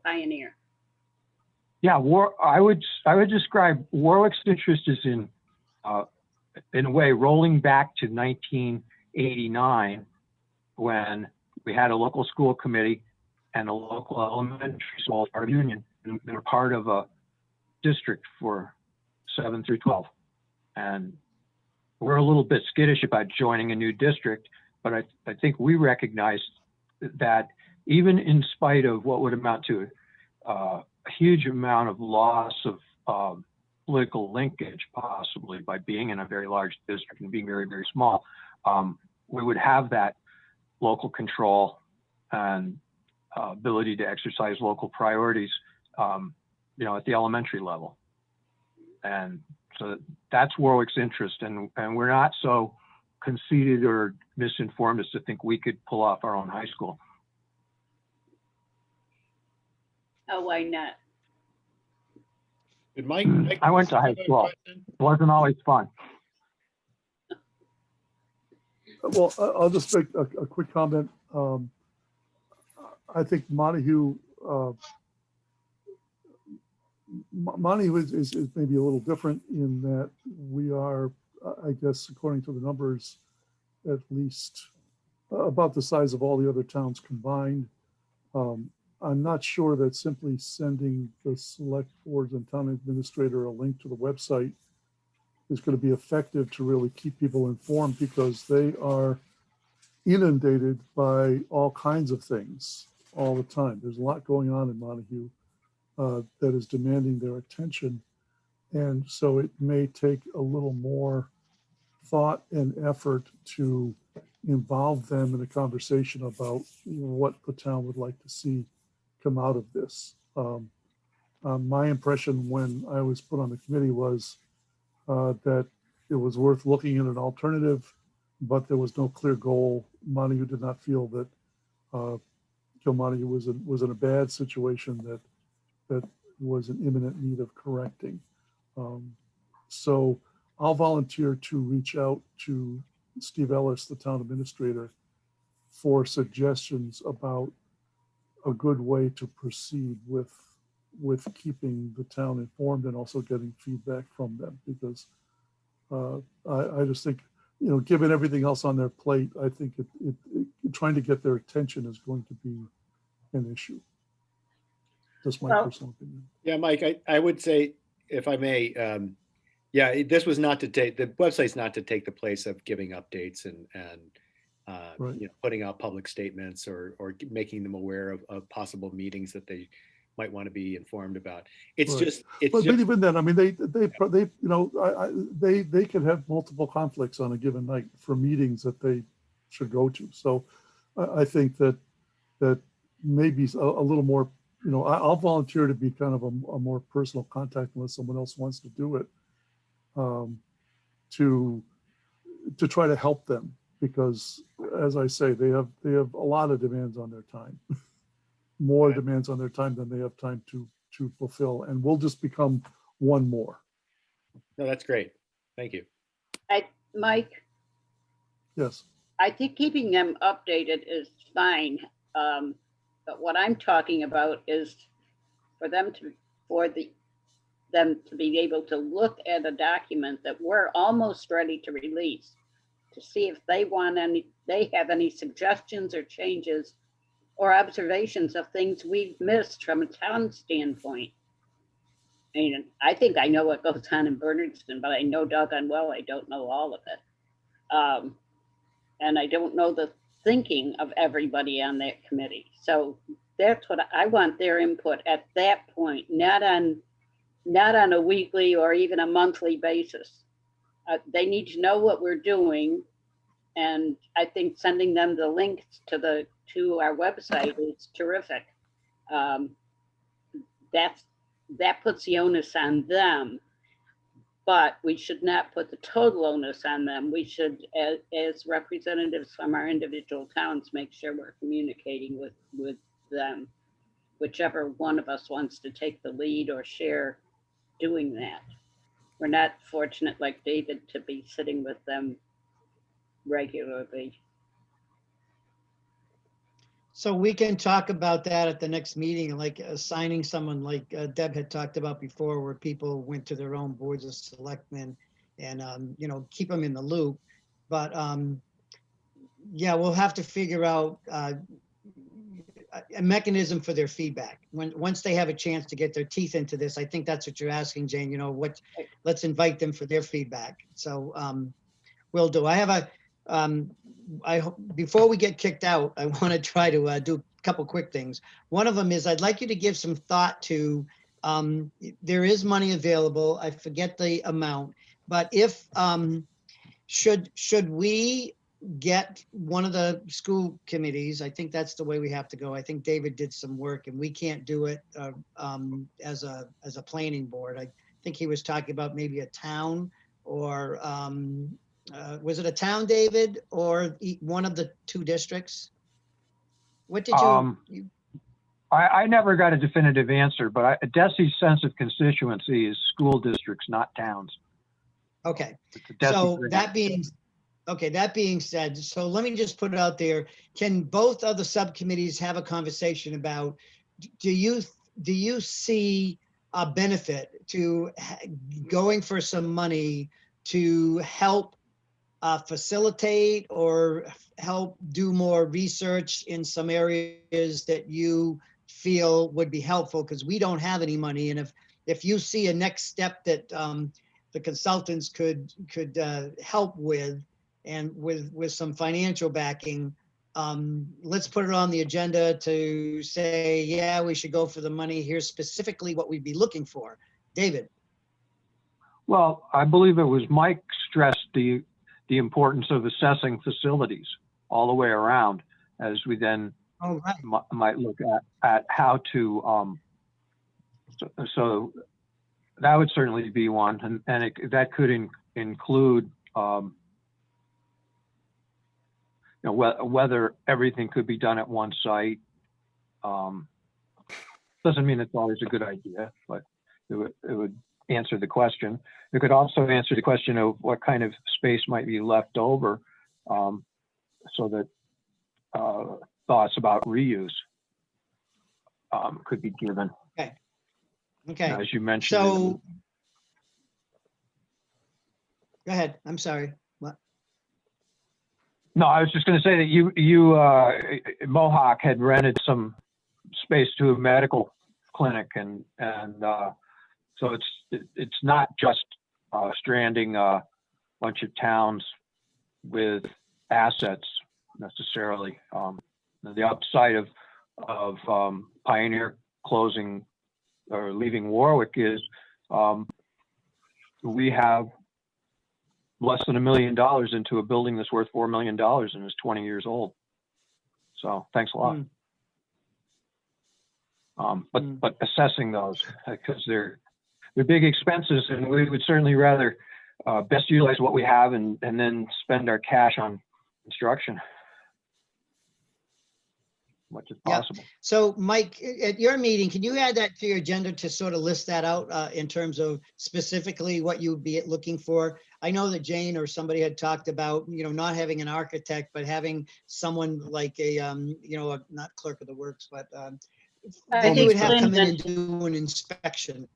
Speaker 1: Pioneer.
Speaker 4: Yeah, I would describe Warwick's interest is in a way rolling back to 1989 when we had a local school committee and a local elementary school part of union, and they were part of a district for 7 through 12. And we're a little bit skittish about joining a new district, but I think we recognized that even in spite of what would amount to a huge amount of loss of political linkage, possibly by being in a very large district and being very, very small, we would have that local control and ability to exercise local priorities, at the elementary level. And so that's Warwick's interest, and we're not so conceited or misinformed as to think we could pull off our own high school.
Speaker 1: Oh, why not?
Speaker 3: Did Mike
Speaker 4: I went to high school. It wasn't always fun.
Speaker 6: Well, I'll just make a quick comment. I think Montague is maybe a little different in that we are, I guess, according to the numbers, at least about the size of all the other towns combined. I'm not sure that simply sending the select boards and town administrator a link to the website is going to be effective to really keep people informed, because they are inundated by all kinds of things all the time. There's a lot going on in Montague that is demanding their attention. And so it may take a little more thought and effort to involve them in a conversation about what the town would like to see come out of this. My impression when I was put on the committee was that it was worth looking at an alternative, but there was no clear goal. Montague did not feel that Montague was in a bad situation that was in imminent need of correcting. So I'll volunteer to reach out to Steve Ellis, the town administrator, for suggestions about a good way to proceed with keeping the town informed and also getting feedback from them, because I just think, you know, given everything else on their plate, I think trying to get their attention is going to be an issue. Just my
Speaker 1: Well-
Speaker 6: personal opinion.
Speaker 3: Yeah, Mike, I would say, if I may, yeah, this was not to take, the website's not to take the place of giving updates and
Speaker 6: Right.
Speaker 3: you know, putting out public statements or making them aware of possible meetings that they might want to be informed about. It's
Speaker 6: Right.
Speaker 3: just, it's
Speaker 6: But
Speaker 3: just,
Speaker 6: even then, I mean, they you know, they could have multiple conflicts on a given night for meetings that they should go to. So I think that maybe a little more, you know, I'll volunteer to be kind of a more personal contact unless someone else wants to do it, to try to help them, because as I say, they have a lot of demands on their time, more
Speaker 3: Right.
Speaker 6: demands on their time than they have time to fulfill, and we'll just become one more.
Speaker 3: no, that's great. Thank you.
Speaker 1: Mike,
Speaker 6: Yes.
Speaker 1: I think keeping them updated is fine. But what I'm talking about is for them to be able to look at a document that we're almost ready to release, to see if they have any suggestions or changes or observations of things we've missed from a town standpoint. I mean, I think I know what goes on in Bernardston, but I know doggone well I don't know all of it. And I don't know the thinking of everybody on that committee. So that's what I want, their input at that point, not on a weekly or even a monthly basis. They need to know what we're doing. And I think sending them the links to our website is terrific. That puts the onus on them, but we should not put the total onus on them. We should, as representatives from our individual towns, make sure we're communicating with them, whichever one of us wants to take the lead or share doing that. We're not fortunate like David to be sitting with them regularly.
Speaker 2: So we can talk about that at the next meeting, like assigning someone like Deb had talked about before, where people went to their own boards of selectmen and, you know, keep them in the loop. But yeah, we'll have to figure out a mechanism for their feedback. Once they have a chance to get their teeth into this, I think that's what you're asking, Jane, you know, let's invite them for their feedback. So will do. I have a, before we get kicked out, I want to try to do a couple quick things. One of them is I'd like you to give some thought to, there is money available. I forget the amount, but if, should we get one of the school committees? I think that's the way we have to go. I think David did some work and we can't do it as a planning board. I think he was talking about maybe a town or, was it a town, David, or one of the two districts? What did you?
Speaker 4: I never got a definitive answer, but Desi's sense of constituency is school districts, not towns.
Speaker 2: Okay,
Speaker 4: It's a Desi
Speaker 2: so
Speaker 4: thing.
Speaker 2: that being said, so let me just put it out there. Can both of the subcommittees have a conversation about, do you see a benefit to going for some money to help facilitate or help do more research in some areas that you feel would be helpful? Because we don't have any money, and if you see a next step that the consultants could help with, and with some financial backing, let's put it on the agenda to say, yeah, we should go for the money. Here's specifically what we'd be looking for. David.
Speaker 4: Well, I believe it was Mike stressed the importance of assessing facilities all the way around, as we then might look at how to, so that would certainly be one, and that could include, you know, whether everything could be done at one site. Doesn't mean it's always a good idea, but it would answer the question. It could also answer the question of what kind of space might be left over, so that thoughts about reuse could be given,
Speaker 2: Okay,
Speaker 4: as you mentioned.
Speaker 2: so. Go ahead, I'm sorry. What?
Speaker 4: No, I was just going to say that you Mohawk had rented some space to a medical clinic, and so it's not just stranding a bunch of towns with assets necessarily. The upside of Pioneer closing or leaving Warwick is we have less than $1 million into a building that's worth $4 million and is 20 years old. So thanks a lot. But assessing those, because they're big expenses, and we would certainly rather best utilize what we have and then spend our cash on construction as much as
Speaker 2: Yeah.
Speaker 4: possible.
Speaker 2: So Mike, at your meeting, can you add that to your agenda to sort of list that out in terms of specifically what you would be looking for? I know that Jane or somebody had talked about, not having an architect, but having someone like a, not clerk of the works, but
Speaker 1: I
Speaker 2: then you
Speaker 1: think
Speaker 2: would have
Speaker 1: Lynn
Speaker 2: come in and
Speaker 1: mentioned
Speaker 2: do an inspection.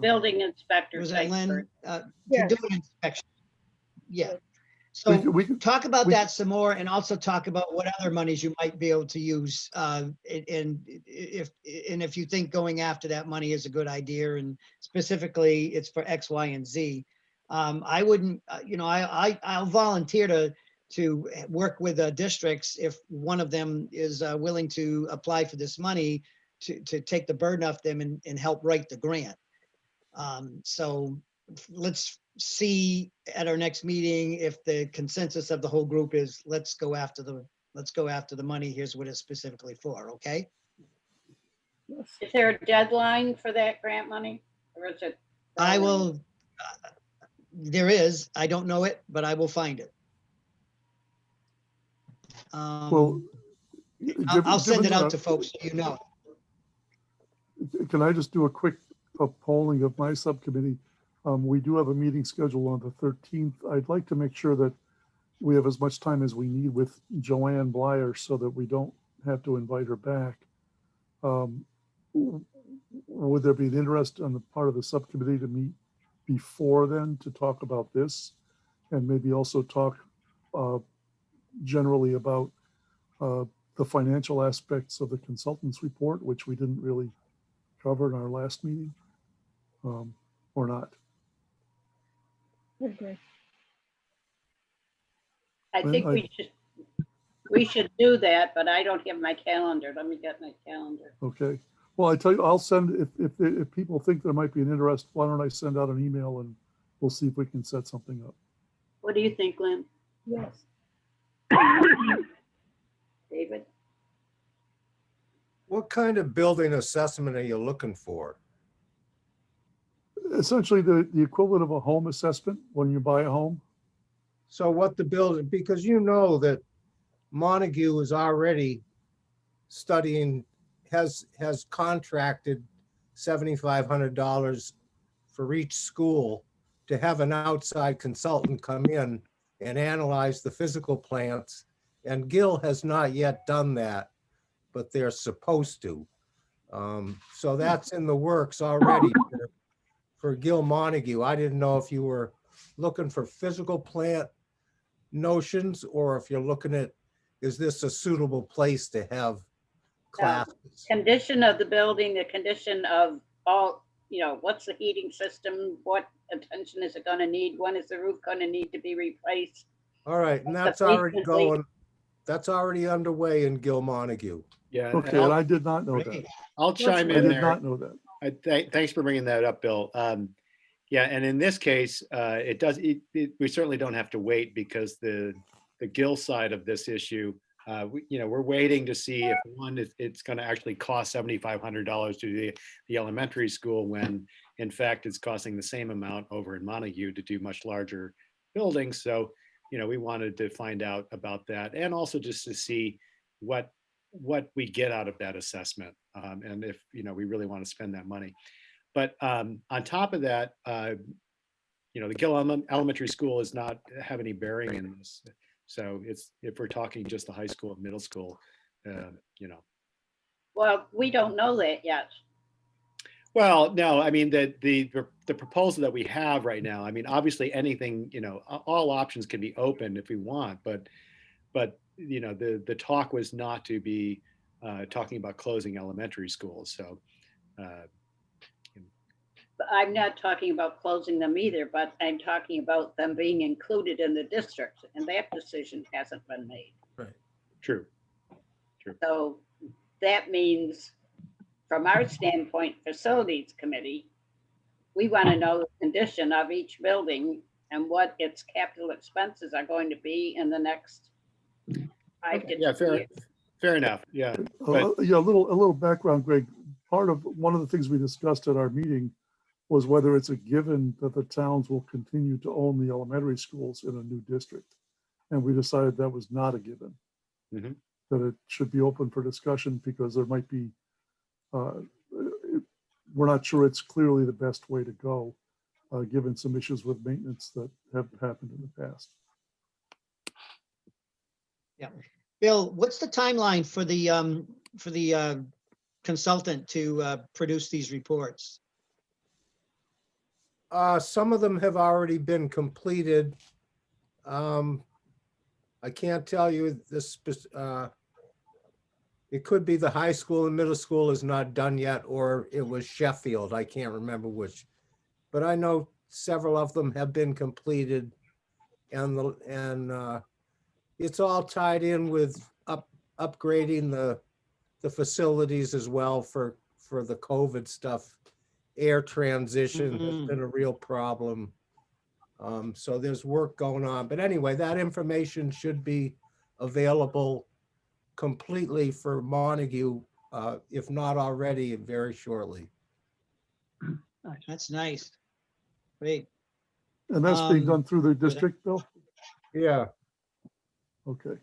Speaker 1: building inspector.
Speaker 2: Was that
Speaker 1: type
Speaker 2: Lynn?
Speaker 1: person.
Speaker 2: To
Speaker 9: Yeah.
Speaker 2: do an inspection. Yeah.
Speaker 6: We
Speaker 2: So
Speaker 6: could- we could-
Speaker 2: talk about
Speaker 6: we-
Speaker 2: that some more, and also talk about what other monies you might be able to use. And if you think going after that money is a good idea, and specifically it's for X, Y, and Z. I wouldn't, I'll volunteer to work with districts if one of them is willing to apply for this money to take the burden off them and help write the grant. So let's see at our next meeting if the consensus of the whole group is let's go after the money. Here's what it's specifically for. Okay.
Speaker 1: Is there a deadline for that grant money? Or is it?
Speaker 2: I will. There is. I don't know it, but I will find it.
Speaker 6: Well,
Speaker 2: I'll send it
Speaker 6: given
Speaker 2: out to folks so you know.
Speaker 6: Can I just do a quick polling of my subcommittee? We do have a meeting scheduled on the 13th. I'd like to make sure that we have as much time as we need with Joanne Blyer so that we don't have to invite her back. Would there be an interest on the part of the subcommittee to meet before then to talk about this, and maybe also talk generally about the financial aspects of the consultant's report, which we didn't really cover in our last meeting, or not?
Speaker 9: Okay.
Speaker 1: I think we should do that, but I don't have my calendar. Let me get my calendar.
Speaker 6: Okay. Well, I tell you, I'll send, if people think there might be an interest, why don't I send out an email and we'll see if we can set something up.
Speaker 1: What do you think, Lynn?
Speaker 9: Yes.
Speaker 1: David?
Speaker 10: What kind of building assessment are you looking for?
Speaker 6: Essentially, the equivalent of a home assessment when you buy a home.
Speaker 10: So what the building, because you know that Montague is already studying, has contracted $7,500 for each school to have an outside consultant come in and analyze the physical plants. And Gil has not yet done that, but they're supposed to. So that's in the works already for Gil Montague. I didn't know if you were looking for physical plant notions, or if you're looking at, is this a suitable place to have classes?
Speaker 1: Condition of the building, the condition of all, what's the heating system? What attention is it gonna need? When is the roof gonna need to be replaced?
Speaker 10: All right, and that's already going, that's already underway in Gil Montague.
Speaker 3: Yeah.
Speaker 6: Okay, and I did not know that.
Speaker 2: Great.
Speaker 3: I'll chime
Speaker 6: I
Speaker 3: in
Speaker 6: did
Speaker 3: there.
Speaker 6: not know that.
Speaker 3: Thanks for bringing that up, Bill. Yeah, and in this case, we certainly don't have to wait, because the Gil side of this issue, we're waiting to see if it's going to actually cost $7,500 to do the elementary school, when in fact it's costing the same amount over in Montague to do much larger buildings. So, we wanted to find out about that, and also just to see what we get out of that assessment, and if we really want to spend that money. But on top of that, the Gill Elementary School is not have any bearing in this. So it's, if we're talking just the high school and middle school,
Speaker 1: Well, we don't know that yet.
Speaker 3: Well, no, I mean, the proposal that we have right now, I mean, obviously anything, all options can be open if we want, but the talk was not to be talking about closing elementary schools. So
Speaker 1: I'm not talking about closing them either, but I'm talking about them being included in the district, and that decision hasn't been made.
Speaker 3: true.
Speaker 1: So that means, from our standpoint, facilities committee, we want to know the condition of each building and what its capital expenses are going to be in the next 5 to 10
Speaker 3: Yeah,
Speaker 1: years.
Speaker 3: fair enough. Yeah.
Speaker 6: Yeah, a little background, Greg. One of the things we discussed at our meeting was whether it's a given that the towns will continue to own the elementary schools in a new district. And we decided that was not a given.
Speaker 3: Mhm.
Speaker 6: That it should be open for discussion because there might be, we're not sure it's clearly the best way to go, given some issues with maintenance that have happened in the past.
Speaker 2: Bill, what's the timeline for the consultant to produce these reports?
Speaker 10: Some of them have already been completed. I can't tell you this. It could be the high school and middle school is not done yet, or it was Sheffield. I can't remember which. But I know several of them have been completed, and it's all tied in with upgrading the facilities as well for the COVID stuff. Air transition has been a real problem. So there's work going on. But anyway, that information should be available completely for Montague, if not already, very shortly.
Speaker 2: That's nice. Great.
Speaker 6: And that's being done through the district, Bill?
Speaker 10: Yeah.
Speaker 6: Okay.